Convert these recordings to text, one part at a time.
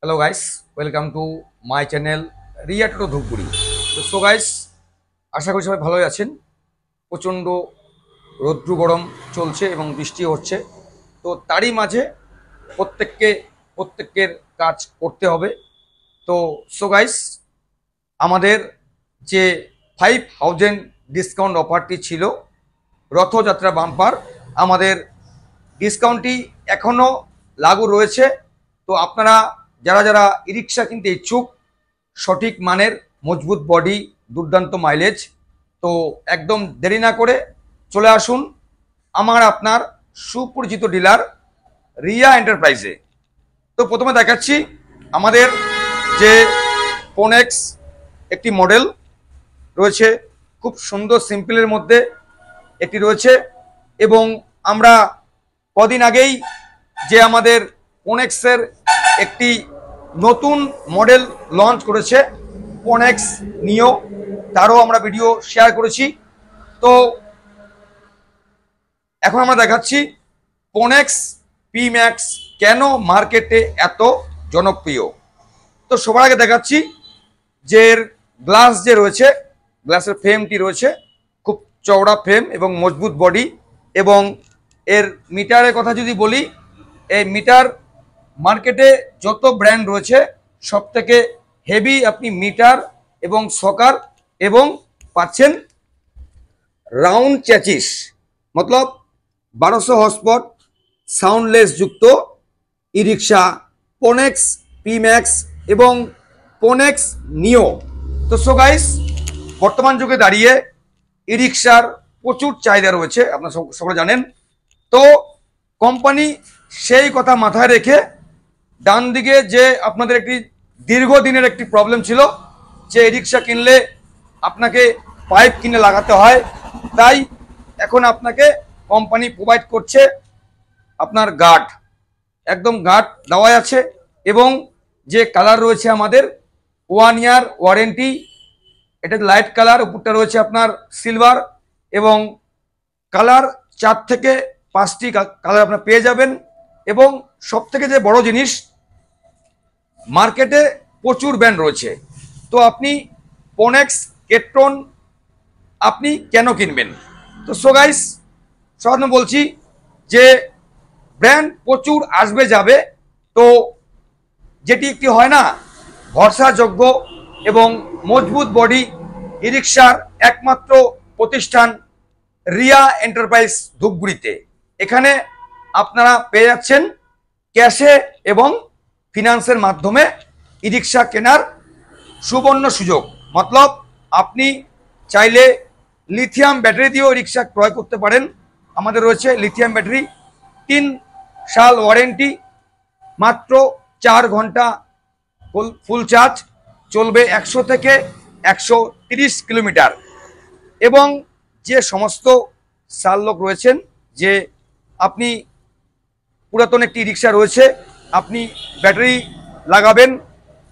Hello guys, welcome to my channel Riya টোটো ধূপগুড়ি। তো so guys, আশা করি সবাই ভালোই আছেন। প্রচণ্ড রৌদ্র গরম চলছে এবং বৃষ্টি হচ্ছে। তো তারই মাঝে প্রত্যেকের কাজ করতে হবে। তো সো গাইস, আমাদের যে 5000 ডিসকাউন্ট অফারটি ছিল রথযাত্রা বাম্পার, আমাদের ডিসকাউন্টটি এখনও লাগু রয়েছে। তো আপনারা যারা যারা ই রিক্সা কিনতে ইচ্ছুক, সঠিক মানের মজবুত বডি, দুর্দান্ত মাইলেজ, তো একদম দেরি না করে চলে আসুন আমার আপনার সুপরিচিত ডিলার রিয়া এন্টারপ্রাইজে। তো প্রথমে দেখাচ্ছি আমাদের যে পোনেক্স একটি মডেল রয়েছে, খুব সুন্দর সিম্পলের মধ্যে একটি রয়েছে। এবং আমরা কদিন আগেই যে আমাদের পোনেক্সের একটি নতুন মডেল লঞ্চ করেছে পোনেক্স নিও, তারও আমরা ভিডিও শেয়ার করেছি। তো এখন আমরা দেখাচ্ছি পোনেক্স পি ম্যাক্স কেন মার্কেটে এত জনপ্রিয়। তো সবার আগে দেখাচ্ছি যে গ্লাস যে রয়েছে, গ্লাসের ফ্রেমটি রয়েছে খুব চওড়া ফ্রেম এবং মজবুত বডি। এবং এর মিটারের কথা যদি বলি, এই মিটার মার্কেটে যত ব্র্যান্ড রয়েছে সব থেকে হেভি আপনি মিটার এবং সকার, এবং পাচ্ছেন রাউন্ড চ্যাচিস, মতলব 1200 হর্সপাওয়ার সাউন্ডলেস যুক্ত ই রিক্সা পোনেক্স পি ম্যাক্স এবং পোনেক্স নিও। তো সো গাইস, বর্তমান যুগে দাঁড়িয়ে ই রিক্সার প্রচুর চাহিদা রয়েছে, আপনারা সকলে জানেন। তো কোম্পানি সেই কথা মাথায় রেখে ডান দিকে যে আপনাদের একটি দীর্ঘদিনের একটি প্রবলেম ছিল যে ই রিক্সা কিনলে আপনাকে পাইপ কিনে লাগাতে হয়, তাই এখন আপনাকে কোম্পানি প্রোভাইড করছে আপনার গার্ড, একদম গার্ড দেওয়া আছে। এবং যে কালার রয়েছে আমাদের 1 ইয়ার ওয়ারেন্টি, এটা লাইট কালার, উপরটা রয়েছে আপনার সিলভার, এবং কালার 4 থেকে 5টি কালার আপনার পেয়ে যাবেন। এবং সব থেকে যে বড় জিনিস, মার্কেটে প্রচুর ব্র্যান্ড রয়েছে, তো আপনি পোনেক্স কেট্রন আপনি কেন কিনবেন? তো সো গাইস, সব বলছি যে ব্র্যান্ড প্রচুর আসবে যাবে, তো যেটি একটি হয় না ভরসাযোগ্য এবং মজবুত বডি ই রিক্সার একমাত্র প্রতিষ্ঠান রিয়া এন্টারপ্রাইজ ধূপগুড়িতে। এখানে আপনারা পেয়ে যাচ্ছেন ক্যাশে এবং ফিনান্সের মাধ্যমে ই রিক্সা কেনার সুবর্ণ সুযোগ। মতলব আপনি চাইলে লিথিয়াম ব্যাটারি দিয়েও রিক্সা ক্রয় করতে পারেন। আমাদের রয়েছে লিথিয়াম ব্যাটারি, 3 সাল ওয়ারেন্টি, মাত্র 4 ঘন্টা ফুল চার্জ, চলবে 100 থেকে 130 কিলোমিটার। এবং যে সমস্ত সাল লোক রয়েছেন যে আপনি পুরাতন একটি রিক্সা রয়েছে, আপনি ব্যাটারি লাগাবেন,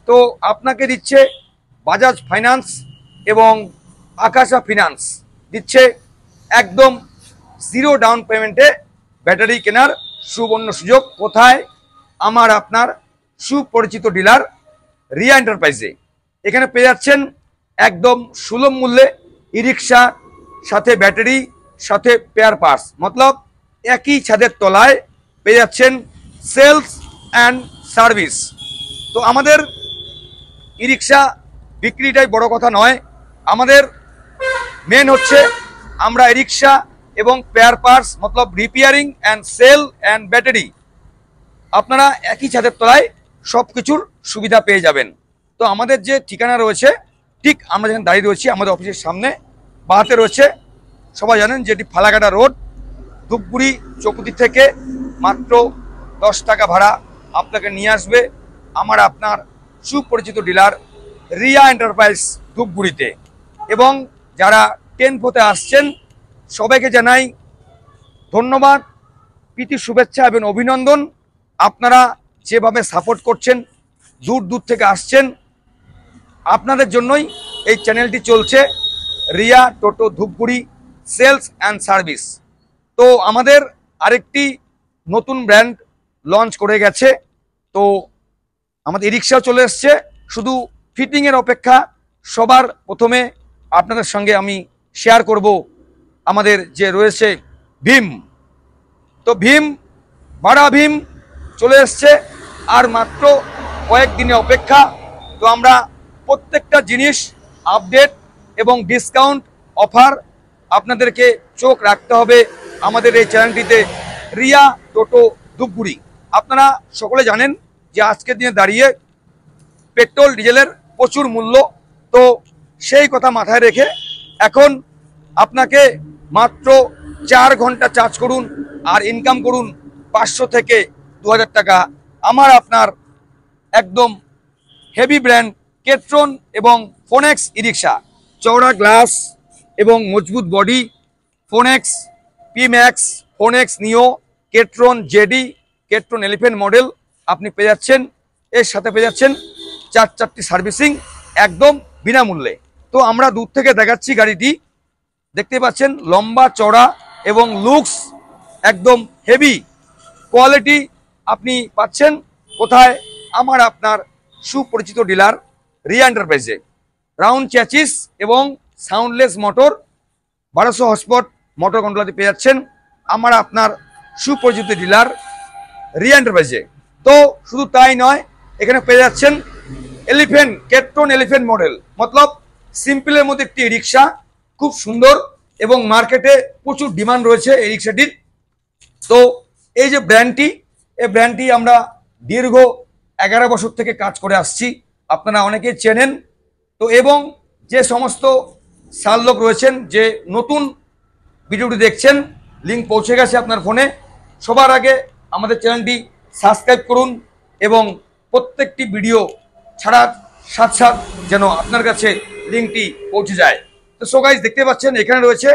তো আপনাকে দিচ্ছে বাজাজ ফাইন্যান্স এবং আকাশা ফিনান্স দিচ্ছে একদম 0 ডাউন পেমেন্টে ব্যাটারি কেনার সুবর্ণ সুযোগ। কোথায়? আমার আপনার সুপরিচিত ডিলার রিয়া এন্টারপ্রাইজে। এখানে পেয়ে যাচ্ছেন একদম সুলভ মূল্যে ই রিক্সা, সাথে ব্যাটারি, সাথে পেয়ার পার্টস, মতলব একই ছাদের তলায় পেয়ে যাচ্ছেন সেলস অ্যান্ড সার্ভিস। তো আমাদের ই রিক্সা বিক্রিটাই বড় কথা নয়, আমাদের মেন হচ্ছে আমরা ই রিক্সা এবং পেয়ার পার্টস, মতলব repairing and sale and battery, আপনারা একই ছাদের তলায় সব কিছুর সুবিধা পেয়ে যাবেন। তো আমাদের যে ঠিকানা রয়েছে, ঠিক আমরা যেখানে দাঁড়িয়ে রয়েছি আমাদের অফিসের সামনে, বাহাতে রয়েছে, সবাই জানেন যেটি ফালাকাটা রোড, ধূপগুড়ি চৌকুতি থেকে মাত্র 10 টাকা ভাড়া আপনাকে নিয়ে আসবে আমার আপনার সুপরিচিত ডিলার রিয়া এন্টারপ্রাইজ ধূপগুড়িতে। এবং যারা 10 ফোতে আসছেন সবাইকে জানাই ধন্যবাদ, প্রীতি, শুভেচ্ছা এবং অভিনন্দন। আপনারা যেভাবে সাপোর্ট করছেন, দূর দূর থেকে আসছেন, আপনাদের জন্যই এই চ্যানেলটি চলছে, রিয়া টোটো ধূপগুড়ি সেলস অ্যান্ড সার্ভিস। তো আমাদের আরেকটি নতুন ব্র্যান্ড লঞ্চ করে গেছে, তো আমাদের ই রিক্সাও চলে এসছে, শুধু ফিটিংয়ের অপেক্ষা। সবার প্রথমে আপনাদের সঙ্গে আমি শেয়ার করব আমাদের যে রয়েছে ভীম। তো ভীম, ভাড়া ভীম চলে এসছে, আর মাত্র কয়েকদিনে অপেক্ষা। তো আমরা প্রত্যেকটা জিনিস আপডেট এবং ডিসকাউন্ট অফার আপনাদেরকে চোখ রাখতে হবে আমাদের এই চ্যানেলটিতে, রিয়া টোটো ধূপগুড়ি। আপনারা সকলে জানেন যে আজকের দিনে দাঁড়িয়ে পেট্রোল ডিজেলের প্রচুর মূল্য। তো সেই কথা মাথায় রেখে এখন আপনাকে মাত্র 4 ঘন্টা চার্জ করুন আর ইনকাম করুন 500 থেকে 2000 টাকা। আমার আপনার একদম হেভি ব্র্যান্ড কেট্রন এবং ফোনেক্স ই রিক্সা, চওড়া গ্লাস এবং মজবুত body, phonics P max, phonics নিও, কেট্রন জেডি, কেট্রন এলিফেন্ট মডেল আপনি পেয়ে যাচ্ছেন। এর সাথে পেয়ে যাচ্ছেন 4টি সার্ভিসিং একদম বিনামূল্যে। তো আমরা দূর থেকে দেখাচ্ছি গাড়িটি, দেখতে পাচ্ছেন লম্বা চড়া এবং লুকস একদম হেভি কোয়ালিটি আপনি পাচ্ছেন। কোথায়? আমার আপনার সুপরিচিত ডিলার রিয়া এন্টারপ্রাইজে। রাউন্ড চ্যাচিস এবং সাউন্ডলেস মোটর, 1200 হর্সপাওয়ার মোটর কন্ট্রোলাতে পেয়ে যাচ্ছেন আমার আপনার সুপরিচিত ডিলার রিয়া এন্টারপ্রাইজে। তো শুধু তাই নয়, এখানে পেয়ে যাচ্ছেন এলিফেন্ট, কেট্রন এলিফেন্ট মডেল, মতলব সিম্পলের মধ্যে একটি রিক্সা, খুব সুন্দর এবং মার্কেটে প্রচুর ডিমান্ড রয়েছে এই রিক্সাটির। তো এই যে ব্র্যান্ডটি, এই ব্র্যান্ডটি আমরা দীর্ঘ 11 বছর থেকে কাজ করে আসছি, আপনারা অনেকেই চেনেন। তো এবং যে সমস্ত সাল লোক রয়েছেন যে নতুন ভিডিওটি দেখছেন, লিঙ্ক পৌঁছে গেছে আপনার ফোনে, সবার আগে আমাদের চ্যানেলটি সাবস্ক্রাইব করুন এবং প্রত্যেকটি ভিডিও ছাড়ার সাথে সাথে যেন আপনার কাছে লিঙ্কটি পৌঁছে যায়। তো সো গাইস, দেখতে পাচ্ছেন এখানে রয়েছে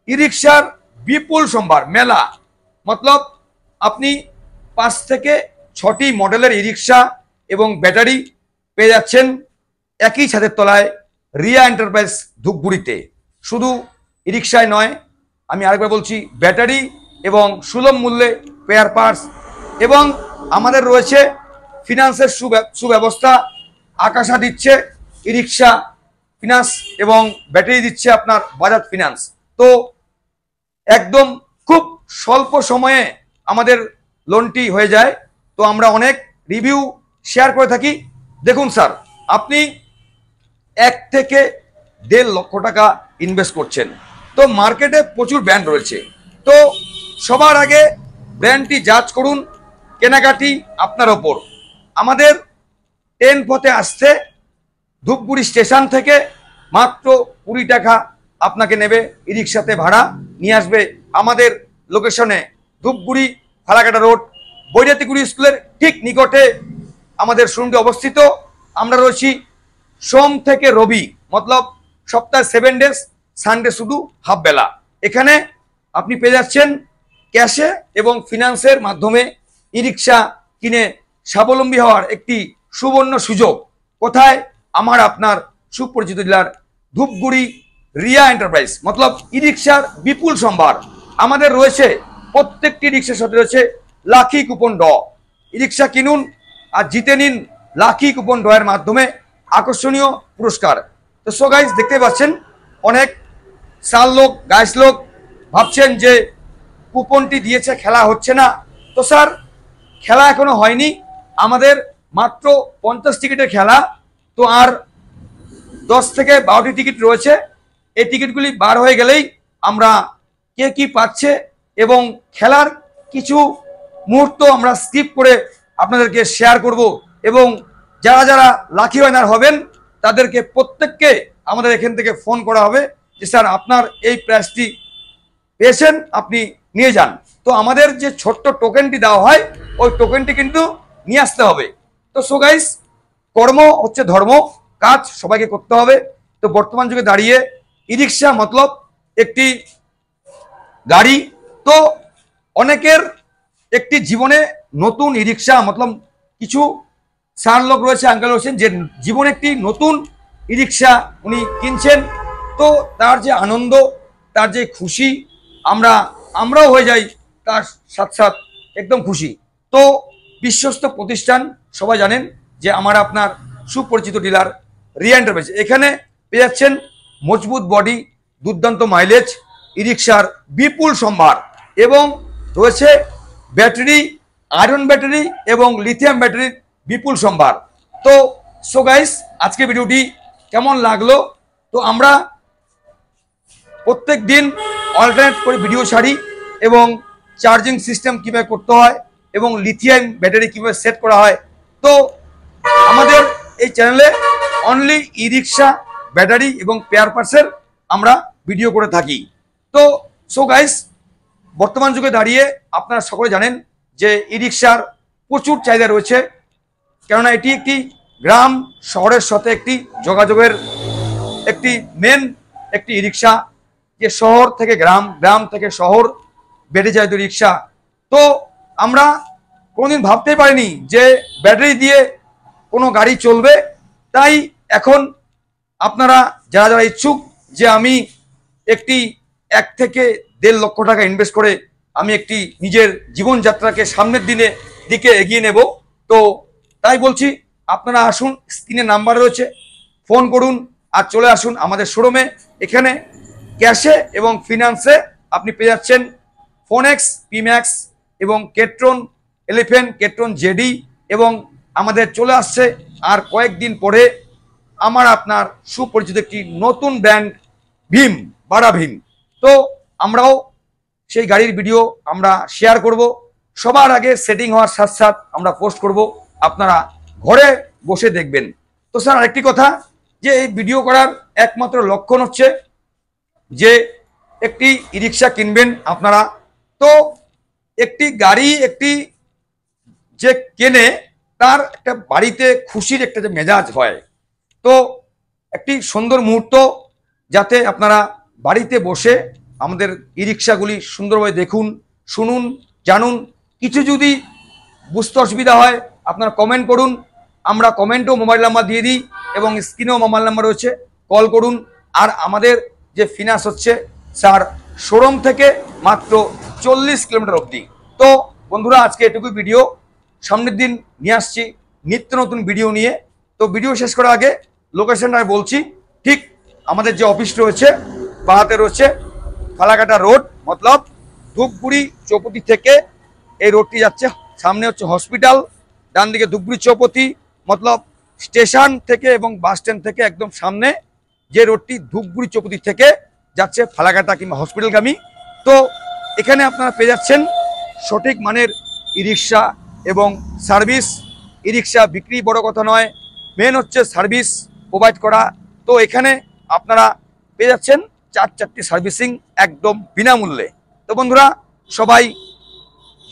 ই রিক্সার বিপুল সম্ভার মেলা, মতলব আপনি 5 থেকে 6টি মডেলের ই রিক্সা এবং ব্যাটারি পেয়ে যাচ্ছেন একই ছাদের তলায় রিয়া এন্টারপ্রাইজ ধূপগুড়িতে। শুধু ই রিক্সায় নয়, আমি আরেকবার বলছি, ব্যাটারি এবং সুলভ মূল্যে স্পেয়ার পার্টস, এবং আমাদের রয়েছে ফিনান্সের সুব্যবস্থা। আকাশা দিচ্ছে ই রিক্সা ফিনান্স এবং ব্যাটারি দিচ্ছে আপনার বাজাজ ফিনান্স। তো একদম খুব স্বল্প সময়ে আমাদের লোনটি হয়ে যায়। তো আমরা অনেক রিভিউ শেয়ার করে থাকি। দেখুন স্যার, আপনি 1 থেকে 1.5 লক্ষ টাকা ইনভেস্ট করছেন, তো মার্কেটে প্রচুর ব্র্যান্ড রয়েছে। তো সবার আগে ব্র্যান্ডটি জাজ করুন, কেনাকাটি আপনার ওপর। আমাদের ট্রেন পথে আসছে ধূপগুড়ি স্টেশন থেকে মাত্র 20 টাকা আপনাকে নেবে ই রিক্সাতে ভাড়া, নিয়ে আসবে আমাদের লোকেশনে ধূপগুড়ি ফালাকাটা রোড, বৈরাতিগুড়ি স্কুলের ঠিক নিকটে আমাদের শোরুমটি অবস্থিত। আমরা রয়েছি সোম থেকে রবি, মতলব সপ্তাহে 7 ডেজ, সানডে শুধু হাফ বেলা। এখানে আপনি পেয়ে যাচ্ছেন ক্যাশে এবং ফিনান্সের মাধ্যমে ই রিক্সা কিনে স্বাবলম্বী হওয়ার একটি সুবর্ণ সুযোগ। কোথায়? আমার আপনার সুপরিচিত ডিলার ধূপগুড়ি রিয়া এন্টারপ্রাইজ, মতলব ই রিক্সার বিপুল সম্ভার। আমাদের রয়েছে প্রত্যেকটি রিক্সার সাথে রয়েছে লাকি কুপন ড। ই রিক্সা কিনুন আর জিতে নিন লাকি কুপন ড এর মাধ্যমে আকর্ষণীয় পুরস্কার। তো সো গাইস, দেখতে পাচ্ছেন অনেক সাল লোক, গাইস লোক ভাবছেন যে কুপনটি দিয়েছে, খেলা হচ্ছে না। তো স্যার, খেলা এখনো হয়নি, আমাদের মাত্র 50 টিকিটের খেলা। তো আর 10 থেকে 12টি টিকিট রয়েছে। এই টিকিটগুলি বার হয়ে গেলেই আমরা কে কি পাচ্ছে এবং খেলার কিছু মুহূর্ত আমরা স্কিপ করে আপনাদেরকে শেয়ার করব, এবং যারা যারা লাকি উইনার হবেন তাদেরকে প্রত্যেককে আমাদের এখান থেকে ফোন করা হবে যে স্যার আপনার এই প্রাইজটি পেয়েছেন, আপনি নিয়ে যান। তো আমাদের যে ছোট্ট টোকেনটি দেওয়া হয়, ওই টোকেনটি কিন্তু নিয়ে আসতে হবে। তো সো গাইস, কর্ম হচ্ছে ধর্ম, কাজ সবাইকে করতে হবে। তো বর্তমান যুগে দাঁড়িয়ে ই রিক্সা মতলব একটি গাড়ি। তো অনেকের একটি জীবনে নতুন ই রিক্সা, মতলব কিছু সার লোক রয়েছে, আঙ্কেল রয়েছেন যে জীবনে একটি নতুন ই রিক্সা উনি কিনছেন। তো তার যে আনন্দ, তার যে খুশি, আমরাও হয়ে যাই তার সাথে সাথে একদম খুশি। তো বিশ্বস্ত প্রতিষ্ঠান, সবাই জানেন যে আমার আপনার সুপরিচিত ডিলার রিয়া এন্টারপ্রাইজ। এখানে পেয়ে যাচ্ছেন মজবুত বডি, দুর্দান্ত মাইলেজ, ই রিক্সার বিপুল সম্ভার এবং রয়েছে ব্যাটারি, আয়রন ব্যাটারি এবং লিথিয়াম ব্যাটারির বিপুল সম্ভার। তো সো গাইস, আজকে ভিডিওটি কেমন লাগলো? তো আমরা প্রত্যেক দিন অল্টারনেট করে ভিডিও ছাড়ি এবং চার্জিং সিস্টেম কীভাবে করতে হয় এবং লিথিয়াম ব্যাটারি কীভাবে সেট করা হয়। তো আমাদের এই চ্যানেলে অনলি ই রিক্সা, ব্যাটারি এবং পেয়ার পার্টসের আমরা ভিডিও করে থাকি। তো সো গাইস, বর্তমান যুগে দাঁড়িয়ে আপনারা সকলে জানেন যে ই রিক্সার প্রচুর চাহিদা রয়েছে, কেননা এটি একটি গ্রাম শহরের সাথে একটি যোগাযোগের একটি মেন একটি ই রিক্সা, যে শহর থেকে গ্রাম, গ্রাম থেকে শহর বেড়ে যায় তো রিক্সা। তো আমরা কোনোদিন ভাবতে পারিনি যে ব্যাটারি দিয়ে কোনো গাড়ি চলবে। তাই এখন আপনারা যারা যারা ইচ্ছুক যে আমি একটি 1 থেকে 1.5 লক্ষ টাকা ইনভেস্ট করে আমি একটি নিজের জীবনযাত্রাকে সামনের দিকে এগিয়ে নেব, তো তাই বলছি আপনারা আসুন, স্ক্রিনে নাম্বার রয়েছে, ফোন করুন আর চলে আসুন আমাদের শোরুমে। এখানে ক্যাশে এবং ফিনান্সে আপনি পেয়ে যাচ্ছেন ফোনেক্স, পিম্যাক্স এবং কেট্রন এলিফ্যান্ট, কেট্রন জেডি, এবং আমাদের চলে আসছে আর কয়েকদিন পরে আমার আপনার সুপরিচিত একটি নতুন ব্র্যান্ড ভীম, বাড়া ভীম। তো আমরাও সেই গাড়ির ভিডিও আমরা শেয়ার করব, সবার আগে সেটিং হওয়ার সাথে সাথে আমরা পোস্ট করব, আপনারা ঘরে বসে দেখবেন। তো স্যার, আরেকটি কথা, যে এই ভিডিও করার একমাত্র লক্ষণ হচ্ছে যে একটি ই রিক্সা কিনবেন আপনারা। তো একটি গাড়ি একটি যে কেনে তার একটা বাড়িতে খুশির একটা যে মেজাজ হয়, তো একটি সুন্দর মুহূর্ত যাতে আপনারা বাড়িতে বসে আমাদের ই রিক্সাগুলি সুন্দরভাবে দেখুন, শুনুন, জানুন। কিছু যদি বুঝতে অসুবিধা হয় আপনারা কমেন্ট করুন, আমরা কমেন্টেও মোবাইল নাম্বার দিয়ে দিই এবং স্ক্রিনেও মোবাইল নাম্বার রয়েছে, কল করুন। আর আমাদের যে ফিনান্স হচ্ছে স্যার শোরুম থেকে মাত্র 40 কিলোমিটার অবধি। তো বন্ধুরা, আজকে এটুকুই ভিডিও, সামনের দিন নিয়ে আসছি নিত্য নতুন ভিডিও নিয়ে। তো ভিডিও শেষ করার আগে লোকেশনটা বলছি, ঠিক আমাদের যে অফিস রয়েছে বাহাতে রয়েছে ফালাকাটা রোড, মতলব ধূপগুড়ি চৌপতি থেকে এই রোডটি যাচ্ছে, সামনে হচ্ছে হসপিটাল, ডান দিকে ধূপগুড়ি চৌপতি, মতলব স্টেশন থেকে এবং বাস স্ট্যান্ড থেকে একদম সামনে যে রোডটি ধূপগুড়ি চৌপতি থেকে যাচ্ছে ফালাকাটা কিংবা হসপিটালগামী। তো এখানে আপনারা পেয়ে যাচ্ছেন সঠিক মানের ই রিক্সা এবং সার্ভিস। ই রিক্সা বিক্রি বড় কথা নয়, মেন হচ্ছে সার্ভিস প্রোভাইড করা। তো এখানে আপনারা পেয়ে যাচ্ছেন 4টি সার্ভিসিং একদম বিনামূল্যে। তো বন্ধুরা, সবাই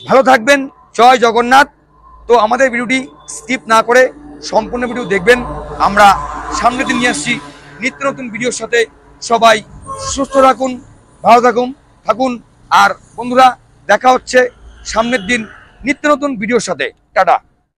ভালো থাকবেন, জয় জগন্নাথ। তো আমাদের ভিডিওটি স্কিপ না করে সম্পূর্ণ ভিডিও দেখবেন। আমরা সামনের দিন নিয়ে আসছি নিত্য নতুন ভিডিওর সাথে। সবাই সুস্থ থাকুন, ভালো থাকুন। আর বন্ধুরা, দেখা হচ্ছে সামনের দিন নিত্য নতুন ভিডিওর সাথে। টাটা।